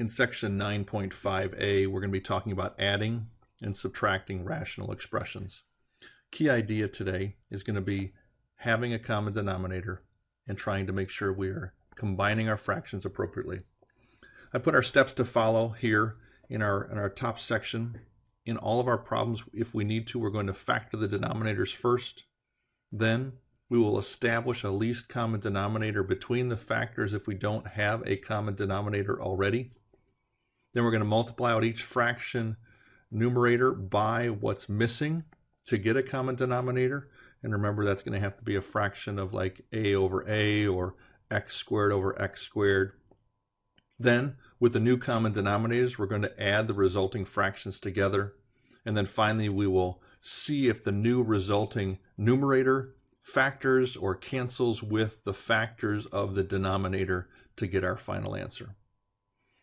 In section 9.5a, we're going to be talking about adding and subtracting rational expressions. Key idea today is going to be having a common denominator and trying to make sure we are combining our fractions appropriately. I put our steps to follow here in our top section. In all of our problems, if we need to, we're going to factor the denominators first. Then we will establish a least common denominator between the factors if we don't have a common denominator already. Then we're going to multiply out each fraction numerator by what's missing to get a common denominator. And remember, that's going to have to be a fraction of like a over a or x squared over x squared. Then, with the new common denominators, we're going to add the resulting fractions together. And then finally, we will see if the new resulting numerator factors or cancels with the factors of the denominator to get our final answer.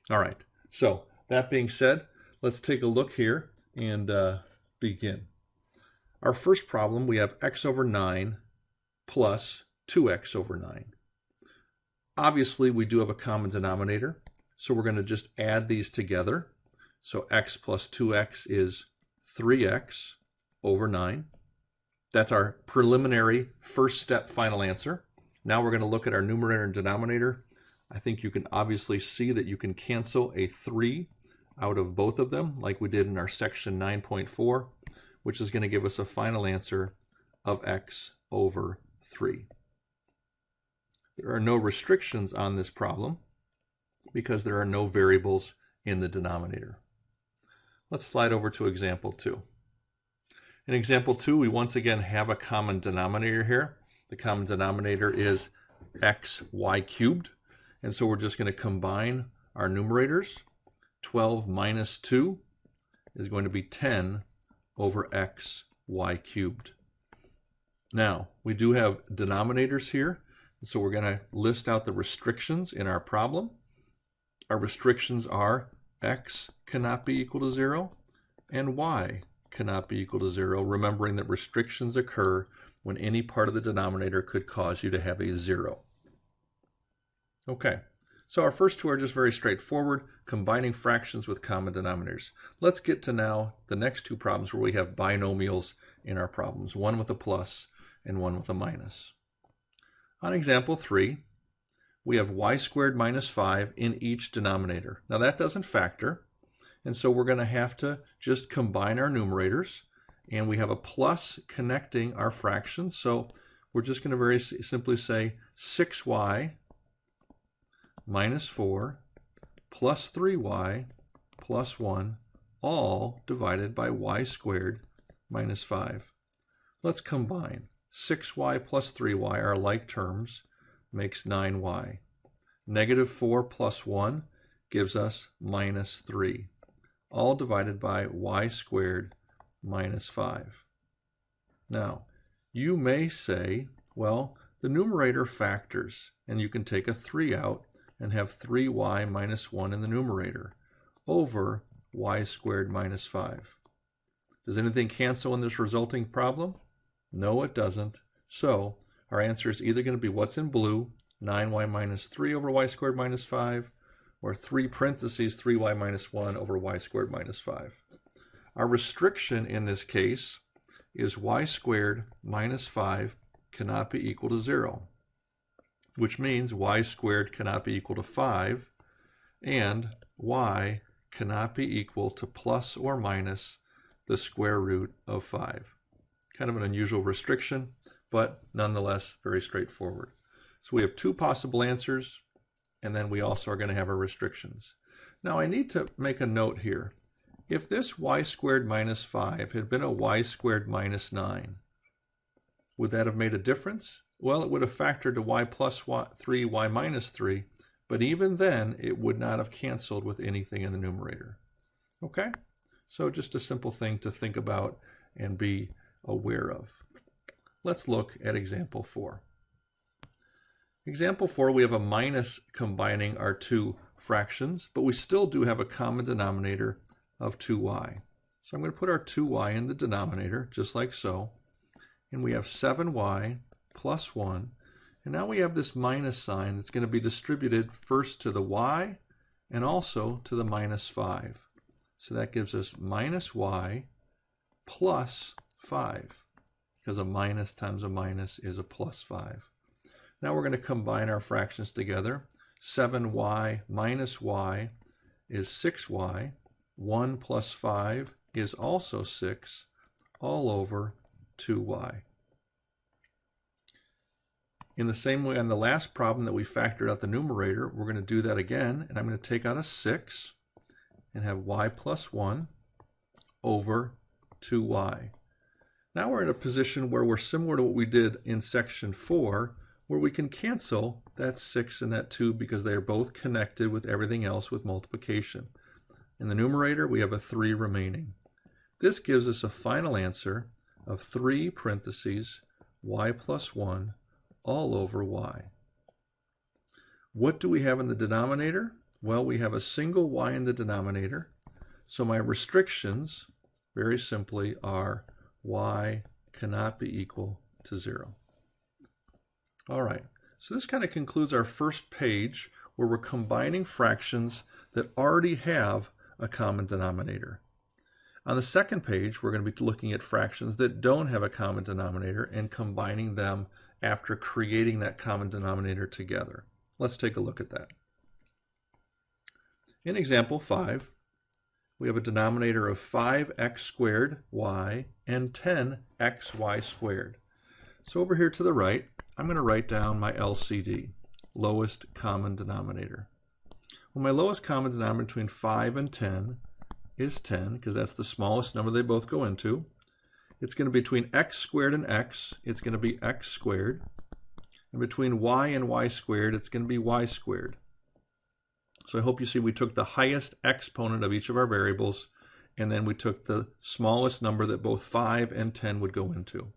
All right, so that being said, let's take a look here and begin. Our first problem, we have x over 9 plus 2x over 9. Obviously, we do have a common denominator, so we're going to just add these together. So x plus 2x is 3x over 9. That's our preliminary first step final answer. Now we're going to look at our numerator and denominator. I think you can obviously see that you can cancel a 3 out of both of them like we did in our section 9.4, which is going to give us a final answer of x over 3. There are no restrictions on this problem because there are no variables in the denominator. Let's slide over to example 2. In example 2, we once again have a common denominator here. The common denominator is xy cubed, and so we're just going to combine our numerators. 12 minus 2 is going to be 10 over xy cubed. Now, we do have denominators here, so we're going to list out the restrictions in our problem. Our restrictions are x cannot be equal to 0 and y cannot be equal to 0, remembering that restrictions occur when any part of the denominator could cause you to have a 0. Okay, so our first two are just very straightforward, combining fractions with common denominators. Let's get to now the next two problems where we have binomials in our problems, one with a plus and one with a minus. On example 3, we have y squared minus 5 in each denominator. Now that doesn't factor, and so we're going to have to just combine our numerators, and we have a plus connecting our fractions, so we're just going to very simply say 6y minus 4 plus 3y plus 1, all divided by y squared minus 5. Let's combine. 6y plus 3y are like terms, makes 9y. Negative 4 plus 1 gives us minus 3, all divided by y squared minus 5. Now, you may say, well, the numerator factors, and you can take a 3 out and have 3y minus 1 in the numerator over y squared minus 5. Does anything cancel in this resulting problem? No, it doesn't. So our answer is either going to be what's in blue, 9y minus 3 over y squared minus 5, or 3 parentheses 3y minus 1 over y squared minus 5. Our restriction in this case is y squared minus 5 cannot be equal to 0, which means y squared cannot be equal to 5, and y cannot be equal to plus or minus the square root of 5. Kind of an unusual restriction, but nonetheless very straightforward. So we have two possible answers, and then we also are going to have our restrictions. Now I need to make a note here. If this y squared minus 5 had been a y squared minus 9, would that have made a difference? Well, it would have factored to y plus 3, y minus 3, but even then it would not have canceled with anything in the numerator. Okay? So just a simple thing to think about and be aware of. Let's look at example 4. Example 4, we have a minus combining our two fractions, but we still do have a common denominator of 2y. So I'm going to put our 2y in the denominator, just like so, and we have 7y plus 1, and now we have this minus sign that's going to be distributed first to the y and also to the minus 5. So that gives us minus y plus 5, because a minus times a minus is a plus 5. Now we're going to combine our fractions together. 7y minus y is 6y. 1 plus 5 is also 6, all over 2y. In the same way on the last problem that we factored out the numerator, we're going to do that again, and I'm going to take out a 6 and have y plus 1 over 2y. Now we're in a position where we're similar to what we did in section 4, where we can cancel that 6 and that 2 because they are both connected with everything else with multiplication. In the numerator, we have a 3 remaining. This gives us a final answer of 3 parentheses y plus 1 all over y. What do we have in the denominator? Well, we have a single y in the denominator, so my restrictions, very simply, are y cannot be equal to 0. All right, so this kind of concludes our first page where we're combining fractions that already have a common denominator. On the second page, we're going to be looking at fractions that don't have a common denominator and combining them after creating that common denominator together. Let's take a look at that. In example 5, we have a denominator of 5x squared y and 10xy squared. So over here to the right, I'm going to write down my LCD, lowest common denominator. Well, my lowest common denominator between 5 and 10 is 10, because that's the smallest number they both go into. It's going to be between x squared and x, it's going to be x squared. And between y and y squared, it's going to be y squared. So I hope you see we took the highest exponent of each of our variables, and then we took the smallest number that both 5 and 10 would go into.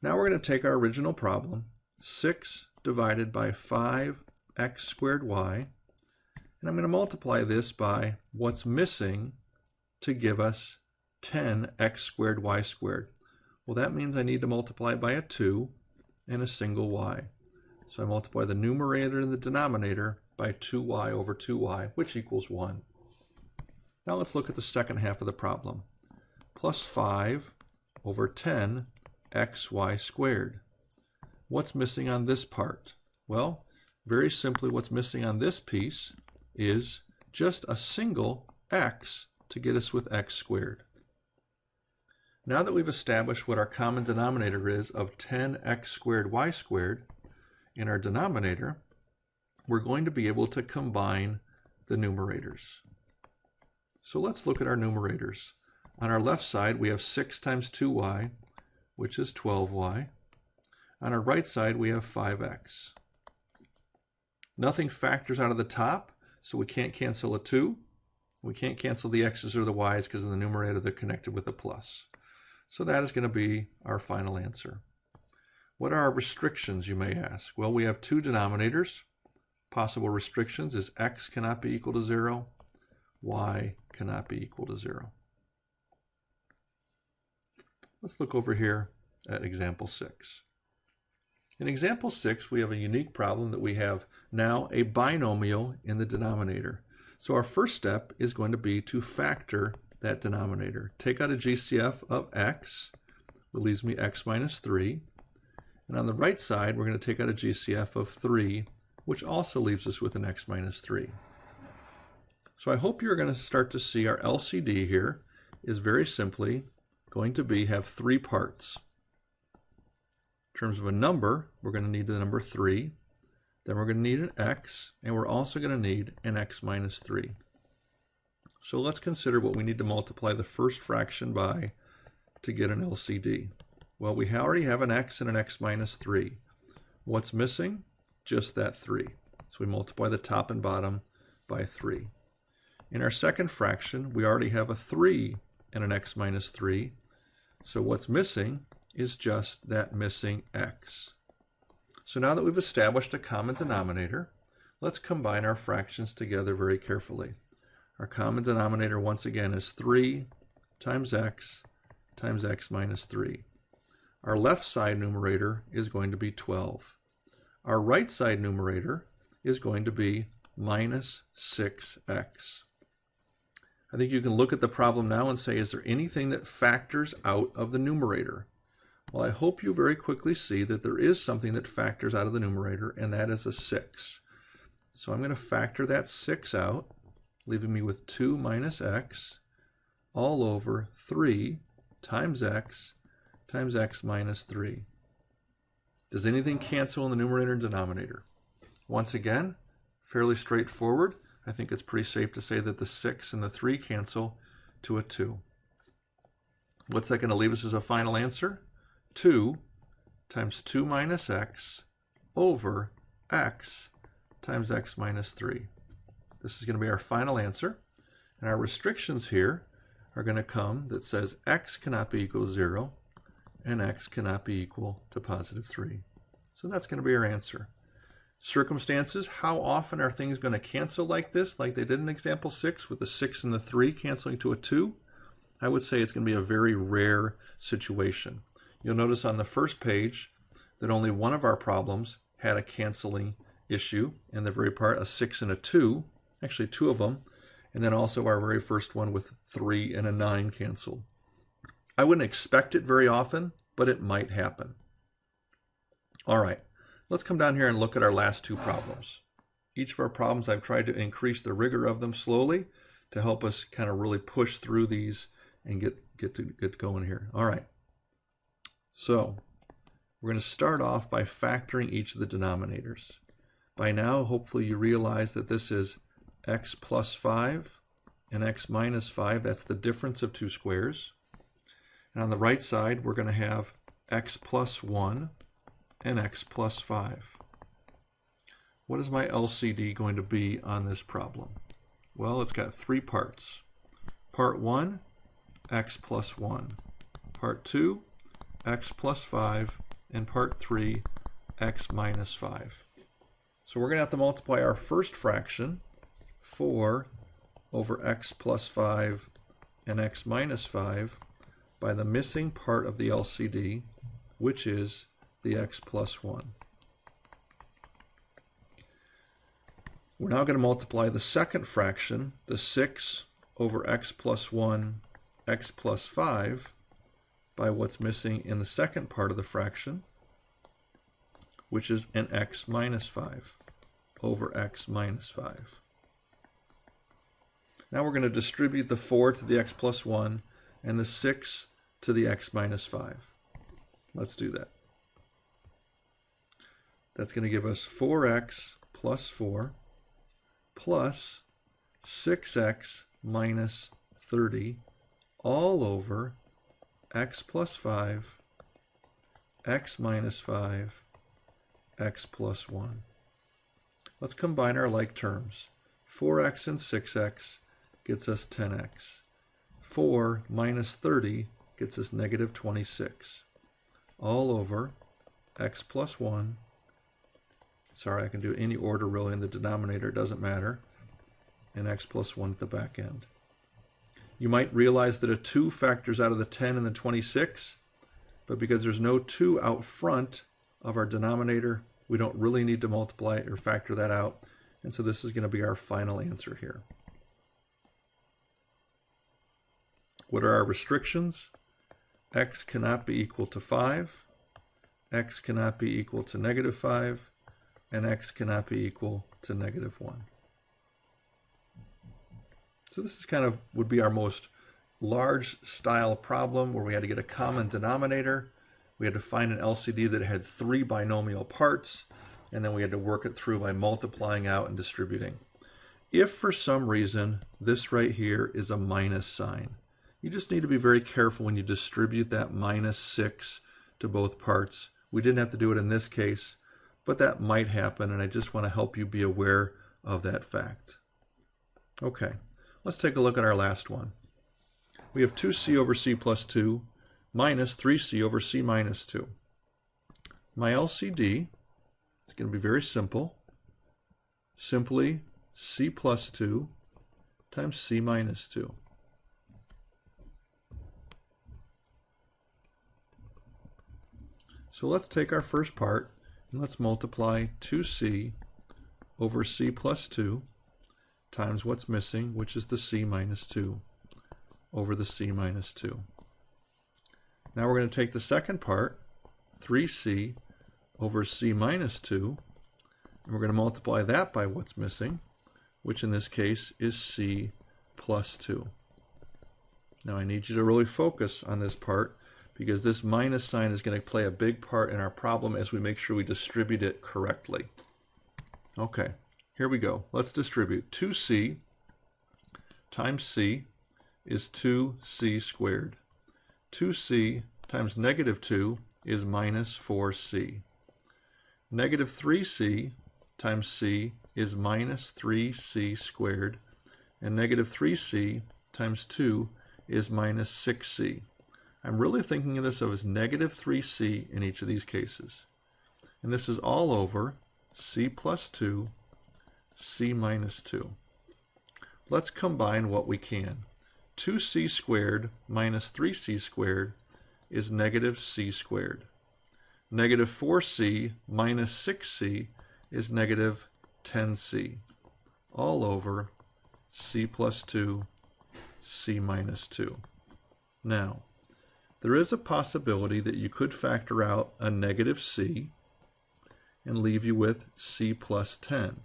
Now we're going to take our original problem, 6 divided by 5x squared y, and I'm going to multiply this by what's missing to give us 10x squared y squared. Well, that means I need to multiply by a 2 and a single y. So I multiply the numerator and the denominator by 2y over 2y, which equals 1. Now let's look at the second half of the problem. Plus 5 over 10xy squared. What's missing on this part? Well, very simply what's missing on this piece is just a single x to get us with x squared. Now that we've established what our common denominator is of 10x squared y squared in our denominator, we're going to be able to combine the numerators. So let's look at our numerators. On our left side, we have 6 times 2y, which is 12y. On our right side, we have 5x. Nothing factors out of the top, so we can't cancel a 2. We can't cancel the x's or the y's because in the numerator they're connected with a plus. So that is going to be our final answer. What are our restrictions, you may ask? Well, we have 2 denominators. Possible restrictions is x cannot be equal to 0, y cannot be equal to 0. Let's look over here at example 6. In example 6, we have a unique problem that we have now a binomial in the denominator. So our first step is going to be to factor that denominator. Take out a GCF of x, which leaves me x minus 3. And on the right side, we're going to take out a GCF of 3, which also leaves us with an x minus 3. So I hope you're going to start to see our LCD here is very simply going to have 3 parts. In terms of a number, we're going to need the number 3. Then we're going to need an x, and we're also going to need an x minus 3. So let's consider what we need to multiply the first fraction by to get an LCD. Well, we already have an x and an x minus 3. What's missing? Just that 3. So we multiply the top and bottom by 3. In our second fraction, we already have a 3 and an x minus 3. So what's missing is just that missing x. So now that we've established a common denominator, let's combine our fractions together very carefully. Our common denominator once again is 3 times x minus 3. Our left side numerator is going to be 12. Our right side numerator is going to be minus 6x. I think you can look at the problem now and say, is there anything that factors out of the numerator? Well, I hope you very quickly see that there is something that factors out of the numerator, and that is a 6. So I'm going to factor that 6 out, leaving me with 2 minus x all over 3 times x minus 3. Does anything cancel in the numerator and denominator? Once again, fairly straightforward. I think it's pretty safe to say that the 6 and the 3 cancel to a 2. What's that going to leave us as a final answer? 2 times 2 minus x over x times x minus 3. This is going to be our final answer. And our restrictions here are going to come that says x cannot be equal to 0 and x cannot be equal to positive 3. So that's going to be our answer. Circumstances, how often are things going to cancel like this, like they did in example 6 with the 6 and the 3 canceling to a 2? I would say it's going to be a very rare situation. You'll notice on the first page that only one of our problems had a canceling issue, in the very part a 6 and a 2, actually 2 of them, and then also our very first one with 3 and a 9 canceled. I wouldn't expect it very often, but it might happen. All right, let's come down here and look at our last 2 problems. Each of our problems, I've tried to increase the rigor of them slowly to help us kind of really push through these and get going here. All right, so we're going to start off by factoring each of the denominators. By now, hopefully you realize that this is x plus 5 and x minus 5. That's the difference of 2 squares. And on the right side, we're going to have x plus 1 and x plus 5. What is my LCD going to be on this problem? Well, it's got 3 parts. Part 1, x plus 1. Part 2, x plus 5. And part 3, x minus 5. So we're going to have to multiply our first fraction, 4 over x plus 5 and x minus 5, by the missing part of the LCD, which is the x plus 1. We're now going to multiply the second fraction, the 6 over x plus 1, x plus 5, by what's missing in the second part of the fraction, which is an x minus 5 over x minus 5. Now we're going to distribute the 4 to the x plus 1 and the 6 to the x minus 5. Let's do that. That's going to give us 4x plus 4 plus 6x minus 30 all over x plus 5, x minus 5, x plus 1. Let's combine our like terms. 4x and 6x gets us 10x. 4 minus 30 gets us negative 26. All over x plus 1. Sorry, I can do any order really in the denominator, it doesn't matter. And x plus 1 at the back end. You might realize that a 2 factors out of the 10 and the 26, but because there's no 2 out front of our denominator, we don't really need to multiply or factor that out. And so this is going to be our final answer here. What are our restrictions? X cannot be equal to 5, x cannot be equal to negative 5, and x cannot be equal to negative 1. So this is kind of would be our most large style problem where we had to get a common denominator. We had to find an LCD that had 3 binomial parts, and then we had to work it through by multiplying out and distributing. If for some reason this right here is a minus sign, you just need to be very careful when you distribute that minus 6 to both parts. We didn't have to do it in this case, but that might happen, and I just want to help you be aware of that fact. Okay, let's take a look at our last one. We have 2c over c plus 2 minus 3c over c minus 2. My LCD is going to be very simple. Simply c plus 2 times c minus 2. So let's take our first part and let's multiply 2c over c plus 2 times what's missing, which is the c minus 2, over the c minus 2. Now we're going to take the second part, 3c over c minus 2, and we're going to multiply that by what's missing, which in this case is c plus 2. Now I need you to really focus on this part, because this minus sign is going to play a big part in our problem as we make sure we distribute it correctly. Okay, here we go. Let's distribute. 2c times c is 2c squared. 2c times negative 2 is minus 4c. Negative 3c times c is minus 3c squared. And negative 3c times 2 is minus 6c. I'm really thinking of this as negative 3c in each of these cases. And this is all over c plus 2, c minus 2. Let's combine what we can. 2c squared minus 3c squared is negative c squared. Negative 4c minus 6c is negative 10c, all over c plus 2, c minus 2. Now, there is a possibility that you could factor out a negative c and leave you with c plus 10.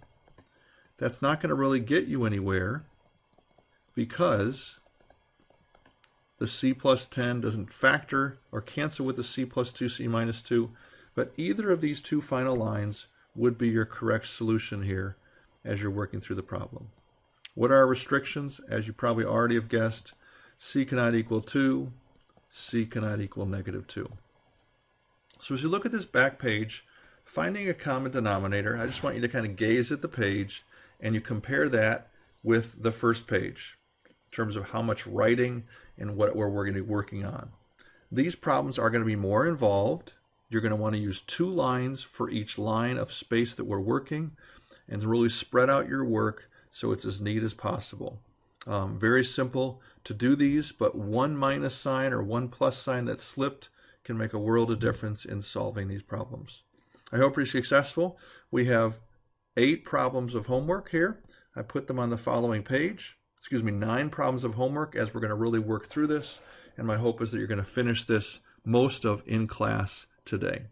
That's not going to really get you anywhere because the c plus 10 doesn't factor or cancel with the c plus 2, c minus 2, but either of these two final lines would be your correct solution here as you're working through the problem. What are our restrictions? As you probably already have guessed, c cannot equal 2, c cannot equal negative 2. So as you look at this back page, finding a common denominator, I just want you to kind of gaze at the page and you compare that with the first page in terms of how much writing and what we're going to be working on. These problems are going to be more involved. You're going to want to use 2 lines for each line of space that we're working and really spread out your work so it's as neat as possible. Very simple to do these, but one minus sign or one plus sign that's slipped can make a world of difference in solving these problems. I hope you're successful. We have 8 problems of homework here. I put them on the following page. 9 problems of homework as we're going to really work through this. And my hope is that you're going to finish this most of in class today.